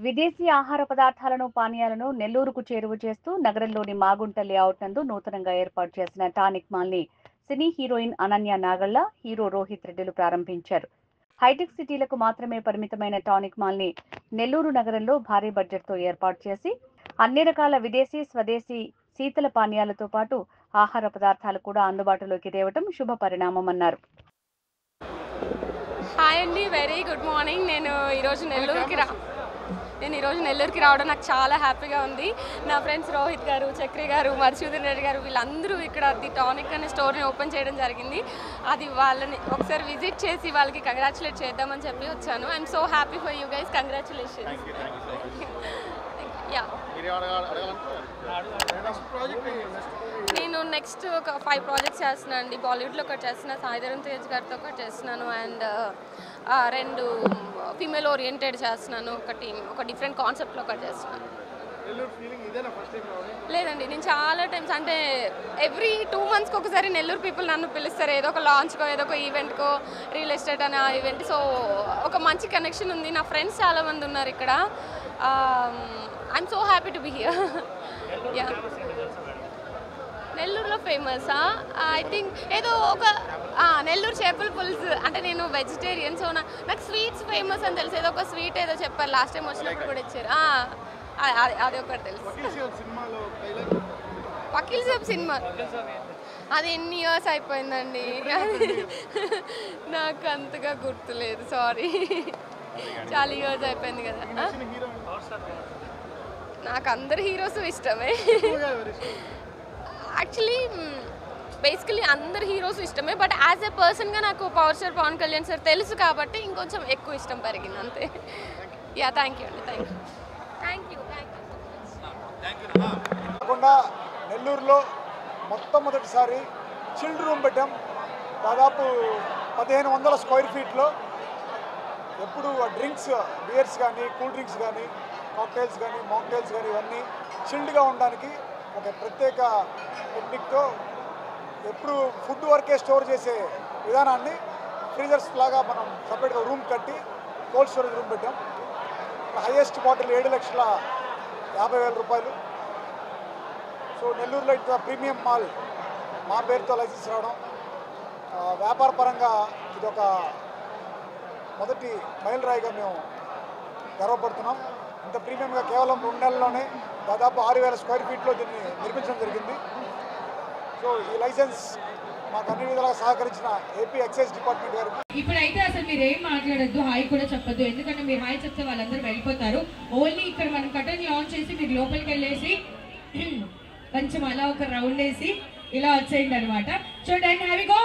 విదేశీ ఆహార పదార్థాలను, పానీయాలను నెల్లూరుకు చేరువ చేస్తూ నగరంలోని మాగుంట లేఅవుట్ నందు నూతనంగా ఏర్పాటు చేసిన టానిక్ మాల్ని సినీ హీరోయిన్ అనన్య నాగళ్ల, హీరో రోహిత్ రెడ్డిలు ప్రారంభించారు. హైటెక్ సిటీలకు మాత్రమే పరిమితమైన టానిక్ మాల్ని నెల్లూరు నగరంలో భారీ బడ్జెట్తో ఏర్పాటు చేసి అన్ని రకాల విదేశీ, స్వదేశీ శీతల పానీయాలతో పాటు ఆహార పదార్థాలు కూడా అందుబాటులోకి తేవటం శుభ పరిణామమన్నారు. హాయ్ అండి, వెరీ గుడ్ మార్నింగ్. నేను ఈరోజు నెల్లూరుకి రావడం నాకు చాలా హ్యాపీగా ఉంది. నా ఫ్రెండ్స్ రోహిత్ గారు, చక్రి గారు, మధుసూదన్ రెడ్డి గారు వీళ్ళందరూ ఇక్కడ ది టానిక్ అనే స్టోర్ని ఓపెన్ చేయడం జరిగింది. అది వాళ్ళని ఒకసారి విజిట్ చేసి వాళ్ళకి కంగ్రాచులేట్ చేద్దామని చెప్పి వచ్చాను. I'm so happy for you guys. Congratulations. Yeah, నేను నెక్స్ట్ ఒక 5 ప్రాజెక్ట్స్ చేస్తున్నాను అండి. బాలీవుడ్లో ఒకటి చేస్తున్నా, సాయిధరం తేజ్ గారితో ఒకటి చేస్తున్నాను, అండ్ 2 ఫీమేల్ ఓరియంటెడ్ చేస్తున్నాను, ఒక డిఫరెంట్ కాన్సెప్ట్లో ఒకటి చేస్తున్నాను. లేదండి, నేను చాలా టైమ్స్ అంటే ఎవ్రీ 2 monthsకి ఒకసారి నెల్లూరు పీపుల్ నన్ను పిలుస్తారు, ఏదో ఒక లాంచ్కో, ఏదో ఒక ఈవెంట్కో, రియల్ ఎస్టేట్ అనే ఈవెంట్. సో ఒక మంచి కనెక్షన్ ఉంది. నా ఫ్రెండ్స్ చాలామంది ఉన్నారు ఇక్కడ. I'm so happy to be here. Yeah, నెల్లూరులో ఫేమసా? ఐ థింక్ ఏదో ఒక నెల్లూరు చేపల పులుసు. అంటే నేను వెజిటేరియన్, సో నాకు స్వీట్స్ ఫేమస్ అని తెలుసు. ఏదో ఒక స్వీట్ ఏదో చెప్పారు లాస్ట్ టైం వచ్చినప్పుడు కూడా ఇచ్చారు. అది ఒకటి తెలుసు. వకీల్ సాబ్ సినిమా అది ఎన్ని ఇయర్స్ అయిపోయిందండి, నాకు అంతగా గుర్తులేదు, సారీ. చాలా ఇయర్స్ అయిపోయింది కదా. నాకు అందరు హీరోస్ ఇష్టమే. యాక్చువల్లీ బేసికలీ అందరు హీరోస్ ఇష్టమే, బట్ యాజ్ ఎ పర్సన్గా నాకు power star Pawan Kalyan sir తెలుసు కాబట్టి ఇంకొంచెం ఎక్కువ ఇష్టం పెరిగింది అంతే. యా, థ్యాంక్ యూ అండి. Thank you. కాకుండా నెల్లూరులో మొట్టమొదటిసారి చిల్డ్ రూమ్ పెట్టాం. దాదాపు 1500 స్క్వేర్ ఫీట్లో. ఎప్పుడు డ్రింక్స్, బియర్స్ కానీ, కూల్ డ్రింక్స్ కానీ, కాక్టైల్స్ కానీ, మాక్టైల్స్ కానీ ఇవన్నీ చిల్డ్గా ఉండడానికి ఒక ప్రత్యేక టెక్నిక్తో ఎప్పుడు ఫుడ్ వరకే స్టోర్ చేసే విధానాన్ని ఫ్రీజర్స్ లాగా మనం సపరేట్గా రూమ్ కట్టి కోల్డ్ స్టోరేజ్ రూమ్ పెట్టాం. హైయెస్ట్ బాటిల్ 7,50,000 రూపాయలు. సో నెల్లూరులో ఇంత ప్రీమియం మాల్ మా పేరుతో లైసెన్స్ రావడం, వ్యాపార పరంగా ఇదొక మొదటి మైలురాయిగా మేము గర్వపడుతున్నాం. ఇంత ప్రీమియంగా కేవలం 2 నెలల్లోనే దాదాపు 6,000 స్క్వేర్ ఫీట్లో దీన్ని నిర్మించడం జరిగింది. సో ఈ లైసెన్స్ మాకు అన్ని విధాలుగా సహకరించిన ఏపీ ఎక్సైజ్ డిపార్ట్మెంట్ గారికి. ఇప్పుడైతే అసలు మీరు ఏం మాట్లాడద్దు, హాయ్ కూడా చెప్పద్దు, ఎందుకంటే మీరు హాయ్ చెప్తే వాళ్ళందరూ వెళ్ళిపోతారు. ఓన్లీ ఇక్కడ మనం కటన్ ఆన్ చేసి మీరు లోపలికి వెళ్ళేసి కొంచెం అలా ఒక రౌండ్ వేసి ఇలా వచ్చేయండి అనమాట. చూడండి, హ్యావ్ గో.